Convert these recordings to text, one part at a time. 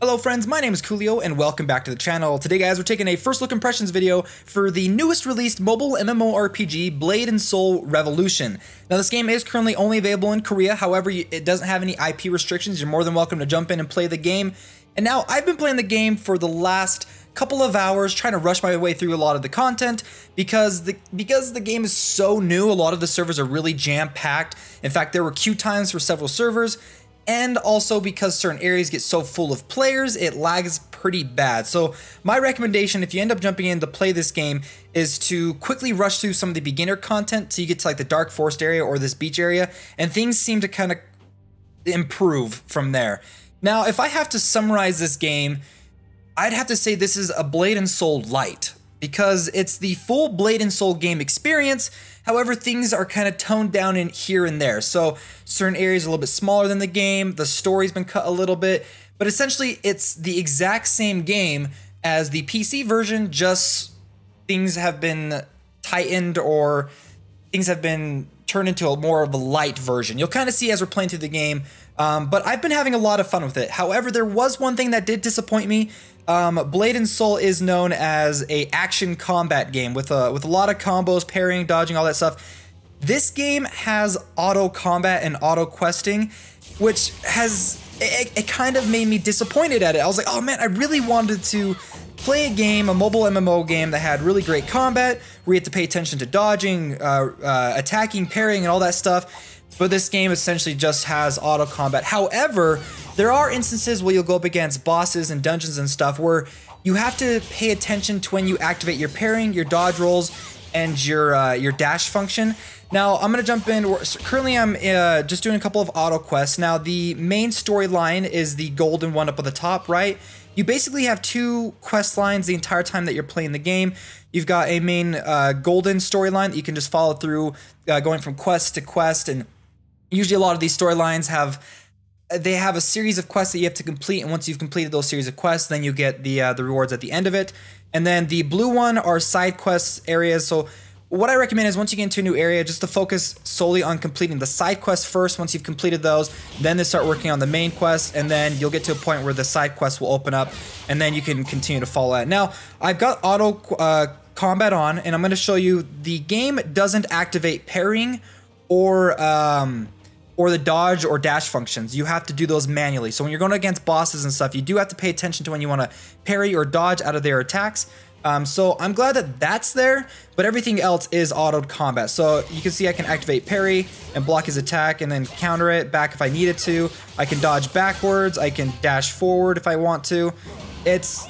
Hello friends, my name is Koolio and welcome back to the channel. Today guys, we're taking a first look impressions video for the newest released mobile MMORPG, Blade & Soul Revolution. Now this game is currently only available in Korea, however it doesn't have any IP restrictions. You're more than welcome to jump in and play the game. And now I've been playing the game for the last couple of hours, trying to rush my way through a lot of the content because the game is so new. A lot of the servers are really jam-packed. In fact, there were queue times for several servers. And also because certain areas get so full of players, it lags pretty bad. So my recommendation, if you end up jumping in to play this game, is to quickly rush through some of the beginner content till you get to like the dark forest area or this beach area, and things seem to kind of improve from there. Now, if I have to summarize this game, I'd have to say this is a Blade & Soul light, because it's the full Blade & Soul game experience. However, things are kind of toned down in here and there. So certain areas are a little bit smaller than the game. The story's been cut a little bit, but essentially it's the exact same game as the PC version, just things have been tightened or things have been turned into more of a light version. You'll kind of see as we're playing through the game, but I've been having a lot of fun with it. However, there was one thing that did disappoint me. Blade & Soul is known as a action combat game with a lot of combos, parrying, dodging, all that stuff. This game has auto combat and auto questing, which has it kind of made me disappointed at it. I was like, oh man, I really wanted to play a game, a mobile MMO game that had really great combat, where you had to pay attention to dodging, attacking, parrying, and all that stuff. But this game essentially just has auto combat. However, there are instances where you'll go up against bosses and dungeons and stuff where you have to pay attention to when you activate your parrying, your dodge rolls, and your dash function. Now, I'm going to jump in. Currently, I'm just doing a couple of auto quests. Now, the main storyline is the golden one up at the top right. You basically have two quest lines the entire time that you're playing the game. You've got a main golden storyline that you can just follow through, going from quest to quest, and usually a lot of these storylines have a series of quests that you have to complete, and once you've completed those series of quests, then you get the rewards at the end of it. And then the blue one are side quests areas. So what I recommend is once you get into a new area, just to focus solely on completing the side quests first. Once you've completed those, then they start working on the main quest, and then you'll get to a point where the side quests will open up, and then you can continue to follow that. Now, I've got auto combat on, and I'm going to show you the game doesn't activate parrying or the dodge or dash functions. You have to do those manually. So when you're going against bosses and stuff, you do have to pay attention to when you want to parry or dodge out of their attacks. So I'm glad that that's there, but everything else is auto combat. So you can see I can activate parry and block his attack and then counter it back if I needed to. I can dodge backwards. I can dash forward if I want to. It's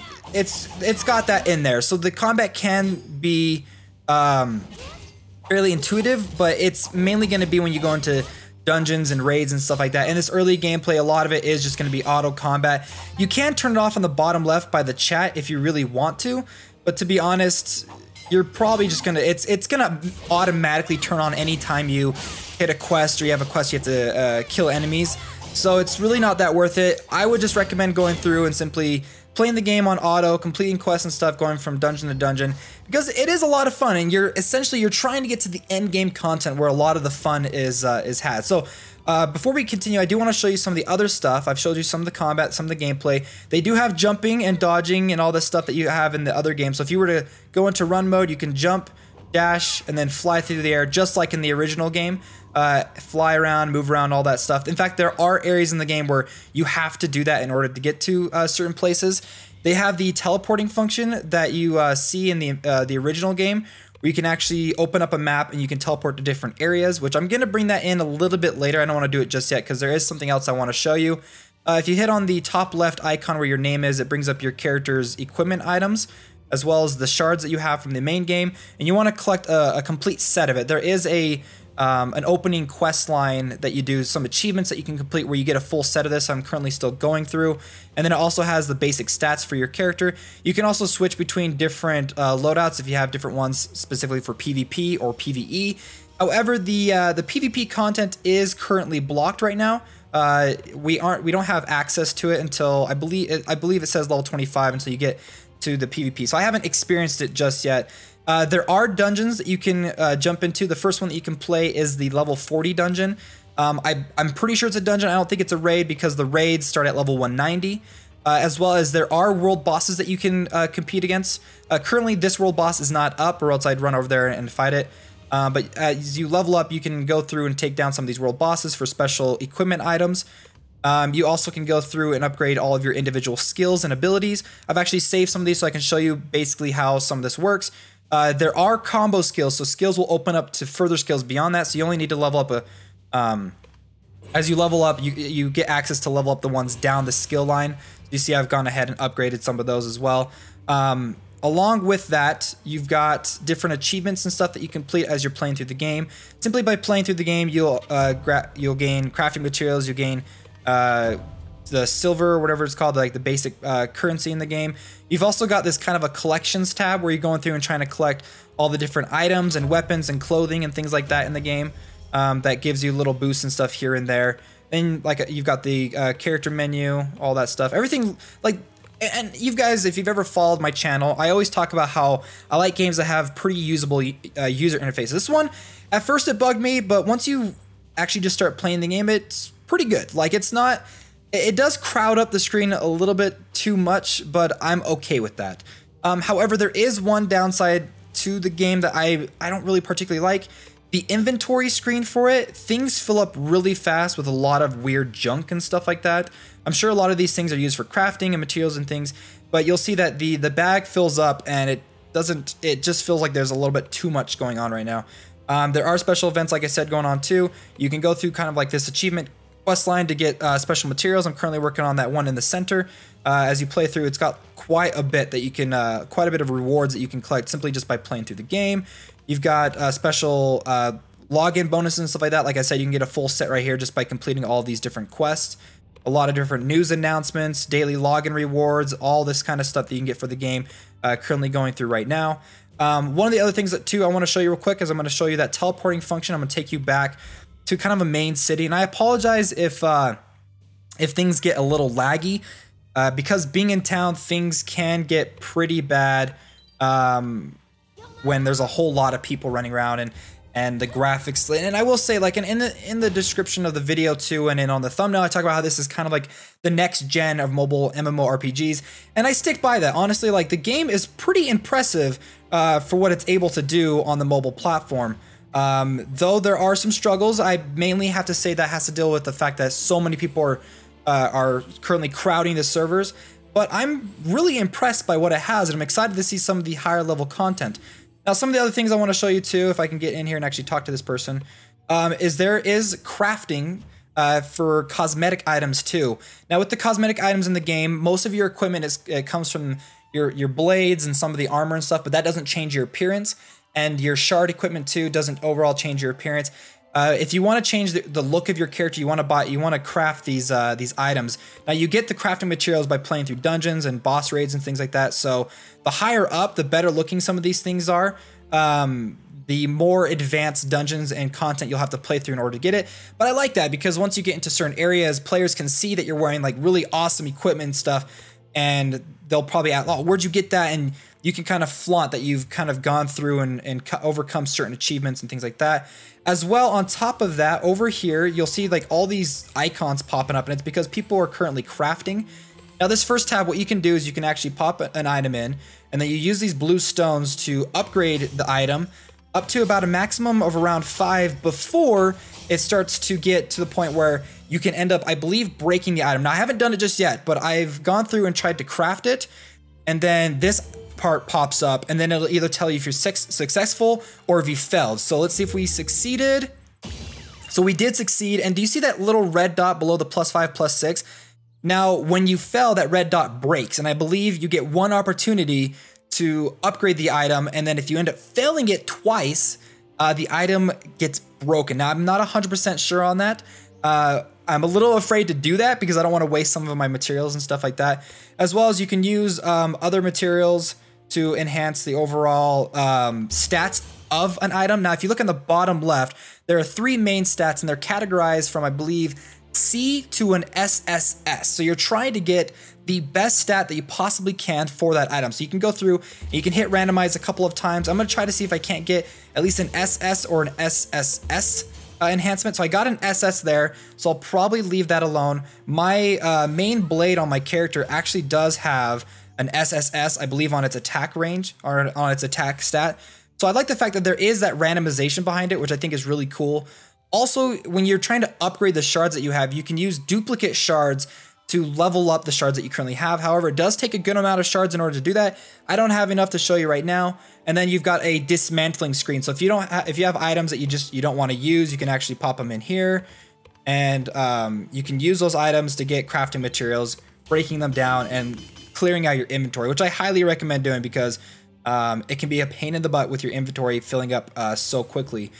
got that in there. So the combat can be fairly intuitive, but it's mainly going to be when you go into dungeons and raids and stuff like that. In this early gameplay, a lot of it is just going to be auto combat. You can turn it off on the bottom left by the chat if you really want to, but to be honest, you're probably just gonna it's gonna automatically turn on anytime you hit a quest or you have a quest you have to kill enemies. So it's really not that worth it. I would just recommend going through and simply playing the game on auto, completing quests and stuff, going from dungeon to dungeon, because it is a lot of fun, and you're trying to get to the end game content where a lot of the fun is had. So before we continue, I do want to show you some of the other stuff. I've showed you some of the combat, some of the gameplay. They do have jumping and dodging and all this stuff that you have in the other games. So if you were to go into run mode, you can jump, dash, and then fly through the air just like in the original game. Fly around, move around, all that stuff. In fact, there are areas in the game where you have to do that in order to get to certain places. They have the teleporting function that you see in the original game, where you can actually open up a map and you can teleport to different areas, which I'm going to bring that in a little bit later. I don't want to do it just yet because there is something else I want to show you. If you hit on the top left icon where your name is, it brings up your character's equipment items, as well as the shards that you have from the main game, and you want to collect a complete set of it. There is an opening quest line that you do, some achievements that you can complete where you get a full set of this. I'm currently still going through. And then it also has the basic stats for your character. You can also switch between different loadouts if you have different ones specifically for PvP or PvE. However, the PvP content is currently blocked right now. We don't have access to it until I believe it says level 25 until you get to the PvP. So I haven't experienced it just yet. There are dungeons that you can jump into. The first one that you can play is the level 40 dungeon. I'm pretty sure it's a dungeon. I don't think it's a raid because the raids start at level 190. as well as there are world bosses that you can compete against. Currently, this world boss is not up, or else I'd run over there and fight it. But as you level up, you can go through and take down some of these world bosses for special equipment items. You also can go through and upgrade all of your individual skills and abilities. I've actually saved some of these so I can show you basically how some of this works. There are combo skills, so skills will open up to further skills beyond that, so you only need to level up as you level up, you get access to level up the ones down the skill line. You see I've gone ahead and upgraded some of those as well. Along with that, you've got different achievements and stuff that you complete as you're playing through the game. Simply by playing through the game, you'll gain crafting materials, you'll gain the silver, or whatever it's called, like the basic currency in the game. You've also got this kind of a collections tab where you're going through and trying to collect all the different items and weapons and clothing and things like that in the game. That gives you little boosts and stuff here and there. Then like you've got the character menu, all that stuff. Everything like, and you guys, if you've ever followed my channel, I always talk about how I like games that have pretty usable user interfaces. This one, at first it bugged me, but once you actually just start playing the game, it's pretty good. Like it's not, it does crowd up the screen a little bit too much, but I'm okay with that. However, there is one downside to the game that I don't really particularly like. The inventory screen for it, things fill up really fast with a lot of weird junk and stuff like that. I'm sure a lot of these things are used for crafting and materials and things, but you'll see that the bag fills up and it just feels like there's a little bit too much going on right now. There are special events, like I said, going on too. You can go through kind of like this achievement quest line to get special materials. I'm currently working on that one in the center. As you play through, it's got quite a bit that you can, quite a bit of rewards that you can collect simply just by playing through the game. You've got special login bonuses and stuff like that. Like I said, you can get a full set right here just by completing all these different quests. A lot of different news announcements, daily login rewards, all this kind of stuff that you can get for the game. Currently going through right now. One of the other things that too I want to show you real quick is I'm going to show you that teleporting function. I'm going to take you back to kind of a main city, and I apologize if things get a little laggy because being in town, things can get pretty bad when there's a whole lot of people running around and the graphics. And I will say, like in the description of the video too, and on the thumbnail, I talk about how this is kind of like the next gen of mobile MMORPGs, and I stick by that. Honestly, like the game is pretty impressive for what it's able to do on the mobile platform. Though there are some struggles, I mainly have to say that has to deal with the fact that so many people are currently crowding the servers. But I'm really impressed by what it has, and I'm excited to see some of the higher level content. Now, some of the other things I want to show you too, if I can get in here and actually talk to this person, is there is crafting for cosmetic items too. Now, with the cosmetic items in the game, most of your equipment comes from your blades and some of the armor and stuff, but that doesn't change your appearance. And your shard equipment too doesn't overall change your appearance. If you want to change the look of your character, you want to craft these items. Now you get the crafting materials by playing through dungeons and boss raids and things like that. So the higher up, the better looking some of these things are. The more advanced dungeons and content you'll have to play through in order to get it. But I like that because once you get into certain areas, players can see that you're wearing like really awesome equipment and stuff, and they'll probably ask, "Oh, where'd you get that?" And you can kind of flaunt that you've kind of gone through and overcome certain achievements and things like that. As well, on top of that, over here, you'll see like all these icons popping up, and it's because people are currently crafting. Now, this first tab, what you can do is you can actually pop an item in, and then you use these blue stones to upgrade the item up to about a maximum of around 5 before it starts to get to the point where you can end up, I believe, breaking the item. Now, I haven't done it just yet, but I've gone through and tried to craft it, and then this part pops up, and then it'll either tell you if you're successful or if you failed. So let's see if we succeeded. So we did succeed, and do you see that little red dot below the +5, +6? Now, when you fail, that red dot breaks, and I believe you get one opportunity to upgrade the item, and then if you end up failing it twice, the item gets broken. Now, I'm not 100% sure on that. I'm a little afraid to do that because I don't want to waste some of my materials and stuff like that. As well as you can use other materials to enhance the overall stats of an item. Now, if you look on the bottom left, there are 3 main stats, and they're categorized from, I believe, C to an SSS. So you're trying to get the best stat that you possibly can for that item. So you can go through and you can hit randomize a couple of times. I'm going to try to see if I can't get at least an SS or an SSS enhancement, so I got an SS there, so I'll probably leave that alone. My main blade on my character actually does have an SSS, I believe, on its attack range, or on its attack stat. So I like the fact that there is that randomization behind it, which I think is really cool. Also, when you're trying to upgrade the shards that you have, you can use duplicate shards to level up the shards that you currently have. However, it does take a good amount of shards in order to do that. I don't have enough to show you right now. And then you've got a dismantling screen. So if you have items that you don't want to use, you can actually pop them in here, and you can use those items to get crafting materials, breaking them down and clearing out your inventory, which I highly recommend doing because it can be a pain in the butt with your inventory filling up so quickly.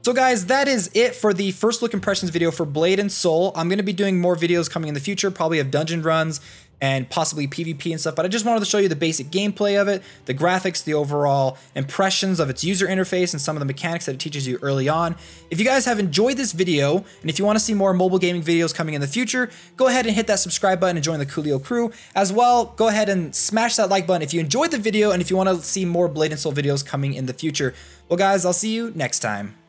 So guys, that is it for the first look impressions video for Blade and Soul. I'm going to be doing more videos coming in the future, probably of dungeon runs and possibly PvP and stuff, but I just wanted to show you the basic gameplay of it, the graphics, the overall impressions of its user interface, and some of the mechanics that it teaches you early on. If you guys have enjoyed this video, and if you want to see more mobile gaming videos coming in the future, go ahead and hit that subscribe button and join the Koolio crew. As well, go ahead and smash that like button if you enjoyed the video and if you want to see more Blade and Soul videos coming in the future. Well guys, I'll see you next time.